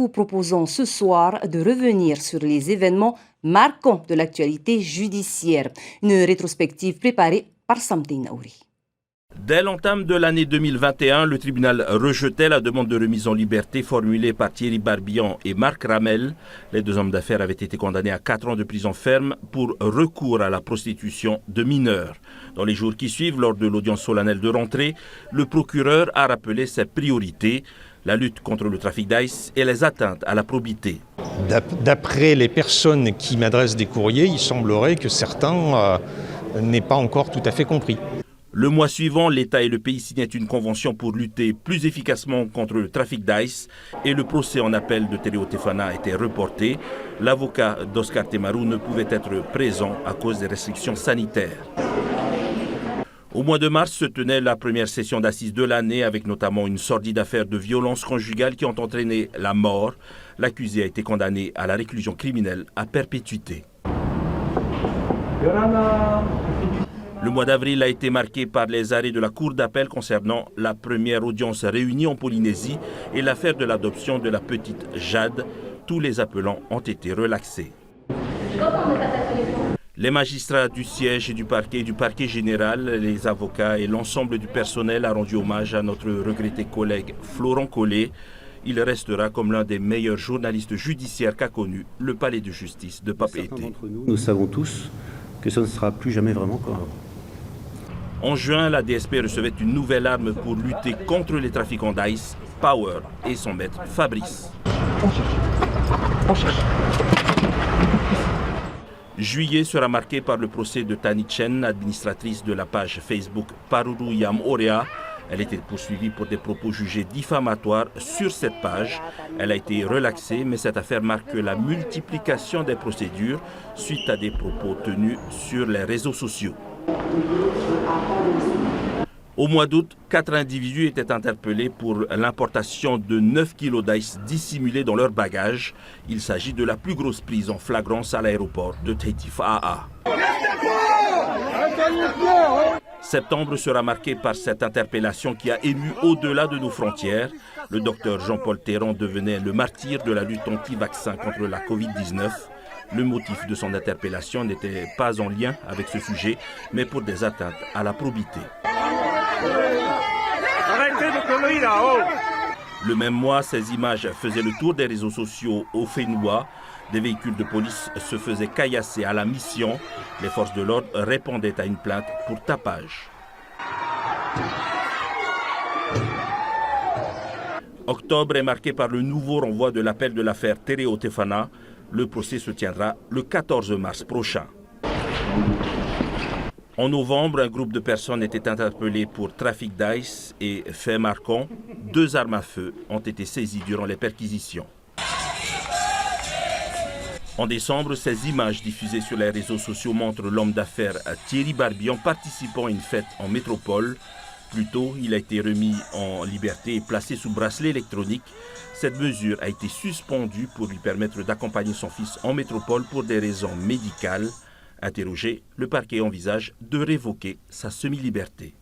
vous proposons ce soir de revenir sur les événements marquants de l'actualité judiciaire. Une rétrospective préparée par Samtin Naouri. Dès l'entame de l'année 2021, le tribunal rejetait la demande de remise en liberté formulée par Thierry Barbian et Marc Ramel. Les deux hommes d'affaires avaient été condamnés à 4 ans de prison ferme pour recours à la prostitution de mineurs. Dans les jours qui suivent, lors de l'audience solennelle de rentrée, le procureur a rappelé ses priorités, la lutte contre le trafic d'ice et les atteintes à la probité. D'après les personnes qui m'adressent des courriers, il semblerait que certains n'aient pas encore tout à fait compris. Le mois suivant, l'État et le pays signaient une convention pour lutter plus efficacement contre le trafic d'ice et le procès en appel de Tereo Tefana a été reporté. L'avocat d'Oscar Temarou ne pouvait être présent à cause des restrictions sanitaires. Au mois de mars se tenait la première session d'assises de l'année avec notamment une sordide affaire de violence conjugale qui ont entraîné la mort. L'accusé a été condamné à la réclusion criminelle à perpétuité. Le mois d'avril a été marqué par les arrêts de la Cour d'appel concernant la première audience réunie en Polynésie et l'affaire de l'adoption de la petite Jade. Tous les appelants ont été relaxés. Les magistrats du siège et du parquet général, les avocats et l'ensemble du personnel a rendu hommage à notre regretté collègue Florent Collet. Il restera comme l'un des meilleurs journalistes judiciaires qu'a connu le palais de justice de Papeete. Nous savons tous que ce ne sera plus jamais vraiment comme avant. En juin, la DSP recevait une nouvelle arme pour lutter contre les trafiquants d'ice, Power et son maître Fabrice. Juillet sera marqué par le procès de Tani Chen, administratrice de la page Facebook Paruru Yam Orea. Elle était poursuivie pour des propos jugés diffamatoires sur cette page. Elle a été relaxée, mais cette affaire marque la multiplication des procédures suite à des propos tenus sur les réseaux sociaux. Au mois d'août, 4 individus étaient interpellés pour l'importation de 9 kilos d'ice dissimulés dans leurs bagages. Il s'agit de la plus grosse prise en flagrance à l'aéroport de Taitifaa. Septembre sera marqué par cette interpellation qui a ému au-delà de nos frontières. Le docteur Jean-Paul Théran devenait le martyr de la lutte anti-vaccin contre la Covid-19. Le motif de son interpellation n'était pas en lien avec ce sujet, mais pour des atteintes à la probité. Le même mois, ces images faisaient le tour des réseaux sociaux au Fénois. Des véhicules de police se faisaient caillasser à la mission. Les forces de l'ordre répondaient à une plainte pour tapage. Octobre est marqué par le nouveau renvoi de l'appel de l'affaire Tereo Tefana. Le procès se tiendra le 14 mars prochain. En novembre, un groupe de personnes était interpellé pour trafic d'ice et fait marquant, 2 armes à feu ont été saisies durant les perquisitions. En décembre, ces images diffusées sur les réseaux sociaux montrent l'homme d'affaires Thierry Barbian participant à une fête en métropole. Plus tôt, il a été remis en liberté et placé sous bracelet électronique. Cette mesure a été suspendue pour lui permettre d'accompagner son fils en métropole pour des raisons médicales. Interrogé, le parquet envisage de révoquer sa semi-liberté.